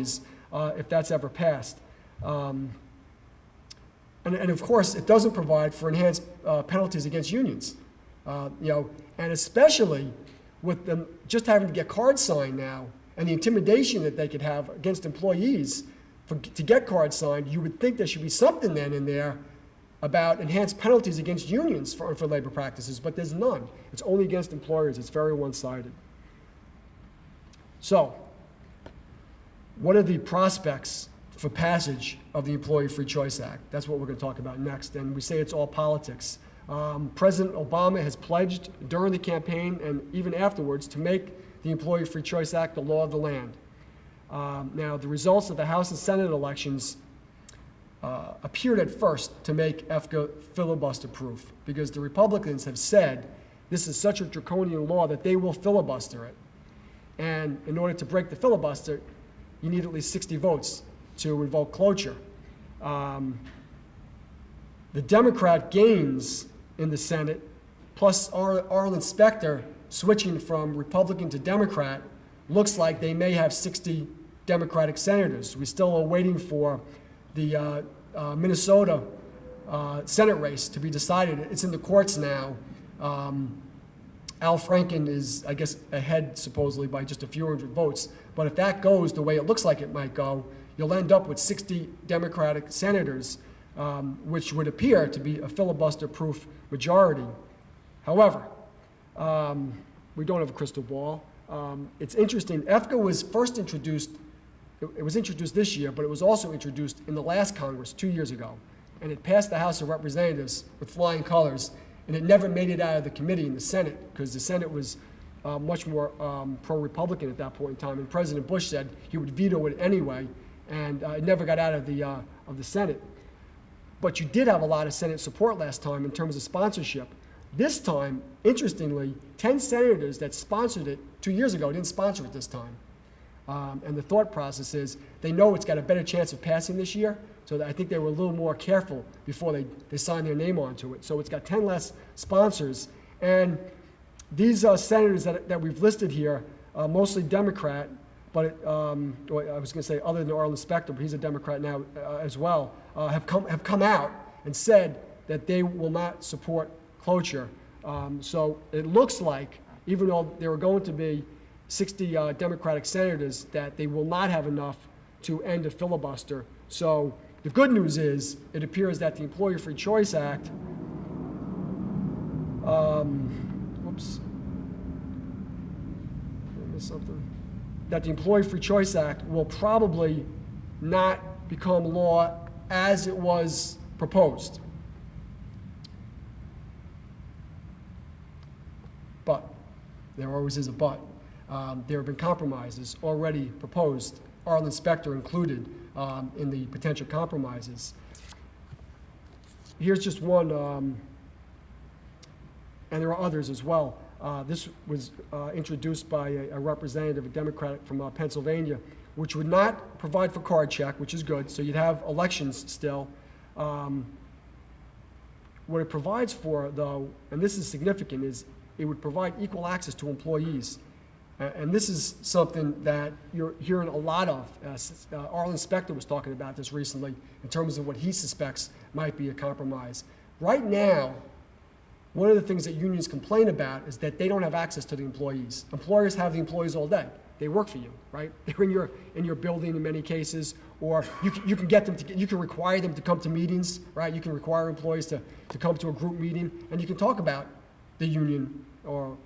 penalties if that's ever passed. And of course, it doesn't provide for enhanced penalties against unions. And especially with them just having to get cards signed now and the intimidation that they could have against employees to get cards signed, you would think there should be something then in there about enhanced penalties against unions for unfair labor practices, but there's none. It's only against employers. It's very one-sided. So, what are the prospects for passage of the Employee Free Choice Act? That's what we're going to talk about next, and we say it's all politics. President Obama has pledged during the campaign and even afterwards to make the Employee Free Choice Act the law of the land. Now, the results of the House and Senate elections appeared at first to make EFCA filibuster-proof because the Republicans have said this is such a draconian law that they will filibuster it. And in order to break the filibuster, you need at least 60 votes to invoke cloture. The Democrat gains in the Senate, plus Arlen Specter switching from Republican to Democrat, looks like they may have 60 Democratic senators. We still are waiting for the Minnesota Senate race to be decided. It's in the courts now. Al Franken is, I guess, ahead supposedly by just a few hundred votes. But if that goes the way it looks like it might go, you'll end up with 60 Democratic senators, which would appear to be a filibuster-proof majority. However, we don't have a crystal ball. It's interesting. EFCA was first introduced, it was introduced this year, but it was also introduced in the last Congress 2 years ago. And it passed the House of Representatives with flying colors, and it never made it out of the committee in the Senate because the Senate was much more pro-Republican at that point in time. And President Bush said he would veto it anyway, and it never got out of the Senate. But you did have a lot of Senate support last time in terms of sponsorship. This time, interestingly, 10 senators that sponsored it 2 years ago didn't sponsor it this time. And the thought process is they know it's got a better chance of passing this year, so I think they were a little more careful before they signed their name onto it. So it's got 10 less sponsors. And these senators that we've listed here, mostly Democrat, but I was going to say other than Arlen Specter, but he's a Democrat now as well, have come out and said that they will not support cloture. So it looks like, even though there are going to be 60 Democratic senators, that they will not have enough to end a filibuster. So the good news is it appears that the Employee Free Choice Act, that the Employee Free Choice Act will probably not become law as it was proposed. But, there always is a but. There have been compromises already proposed, Arlen Specter included in the potential compromises. Here's just one, and there are others as well. This was introduced by a representative, a Democrat from Pennsylvania, which would not provide for card check, which is good, so you'd have elections still. What it provides for, though, and this is significant, is it would provide equal access to employees. And this is something that you're hearing a lot of. Arlen Specter was talking about this recently in terms of what he suspects might be a compromise. Right now, one of the things that unions complain about is that they don't have access to the employees. Employers have the employees all day. They work for you, right? They're in your building in many cases, or you can get them to, you can require them to come to meetings, right? You can require employees to come to a group meeting, and you can talk about the union or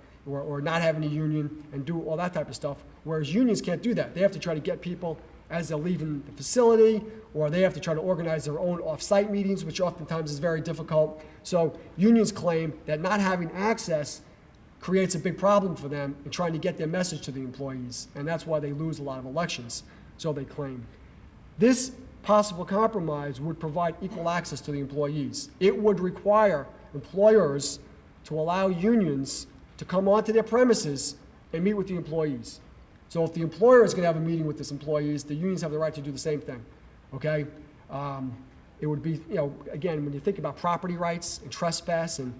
not having a union and do all that type of stuff, whereas unions can't do that. They have to try to get people as they're leaving the facility, or they have to try to organize their own off-site meetings, which oftentimes is very difficult. So unions claim that not having access creates a big problem for them in trying to get their message to the employees, and that's why they lose a lot of elections, so they claim. This possible compromise would provide equal access to the employees. It would require employers to allow unions to come onto their premises and meet with the employees. So if the employer is going to have a meeting with his employees, the unions have the right to do the same thing, okay? It would be, again, when you think about property rights and trespass and,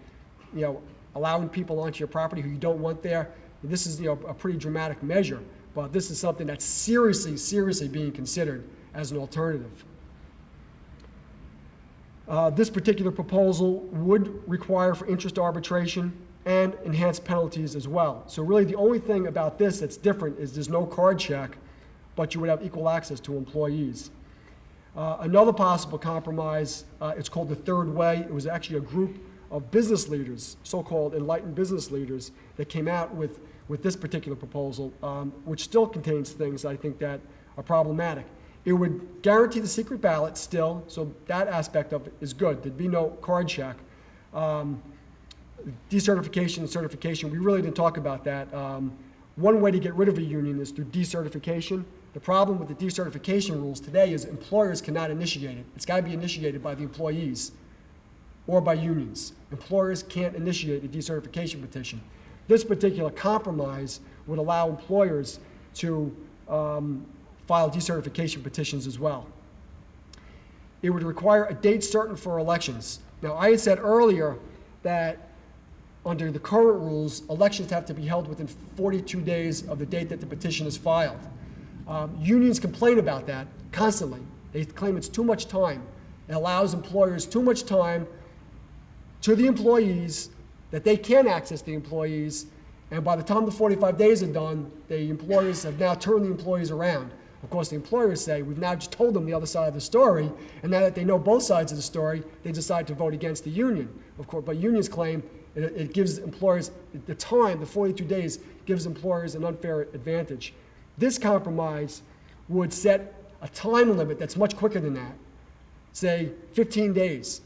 allowing people onto your property who you don't want there, this is, a pretty dramatic measure. but this is something that's seriously being considered as an alternative. This particular proposal would require for interest arbitration and enhanced penalties as well. So really the only thing about this that's different is there's no card check, but you would have equal access to employees. Another possible compromise, it's called the Third Way. It was actually a group of business leaders, so-called enlightened business leaders, that came out with this particular proposal, which still contains things I think that are problematic. It would guarantee the secret ballot still, so that aspect of it is good. There'd be no card check. Decertification and certification, we really didn't talk about that. One way to get rid of a union is through decertification. The problem with the decertification rules today is employers cannot initiate it. It's got to be initiated by the employees or by unions. Employers can't initiate a decertification petition. This particular compromise would allow employers to file decertification petitions as well. It would require a date certain for elections. Now, I had said earlier that under the current rules, elections have to be held within 42 days of the date that the petition is filed. Unions complain about that constantly. They claim it's too much time. It allows employers too much time to the employees that they can access the employees, and by the time the 45 days are done, the employers have now turned the employees around. Of course, the employers say, we've now just told them the other side of the story, and now that they know both sides of the story, they decide to vote against the union. Of course, but unions claim it gives employers the time, the 42 days, gives employers an unfair advantage. This compromise would set a time limit that's much quicker than that, say 15 days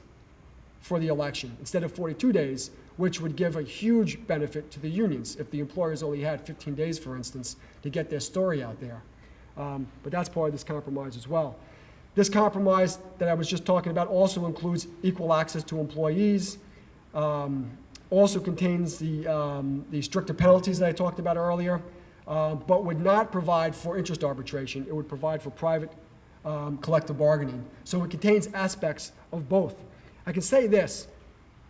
for the election instead of 42 days, which would give a huge benefit to the unions if the employers only had 15 days, for instance, to get their story out there. But that's part of this compromise as well. This compromise that I was just talking about also includes equal access to employees, also contains the stricter penalties that I talked about earlier, but would not provide for interest arbitration. It would provide for private collective bargaining. So it contains aspects of both. I can say this.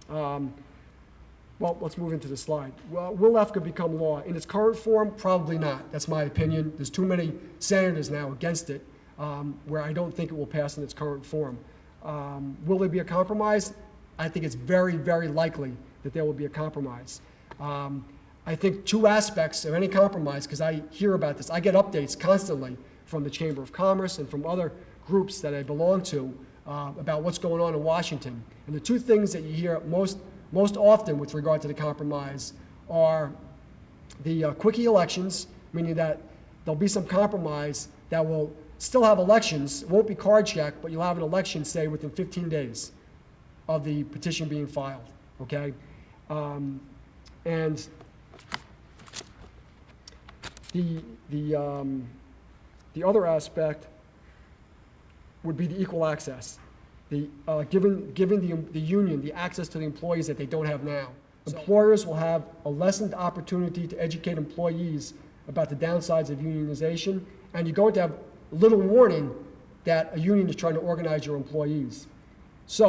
Well, let's move into the slide. Well, will EFCA become law? In its current form, probably not. That's my opinion. There's too many senators now against it, where I don't think it will pass in its current form. Will there be a compromise? I think it's very, very likely that there will be a compromise. I think two aspects of any compromise, because I hear about this, I get updates constantly from the Chamber of Commerce and from other groups that I belong to about what's going on in Washington. And the two things that you hear most often with regard to the compromise are the quickie elections, meaning that there'll be some compromise that will still have elections. It won't be card check, but you'll have an election, say, within 15 days of the petition being filed, okay? And the other aspect would be the equal access. Giving the union the access to the employees that they don't have now. Employers will have a lessened opportunity to educate employees about the downsides of unionization, and you're going to have little warning that a union is trying to organize your employees.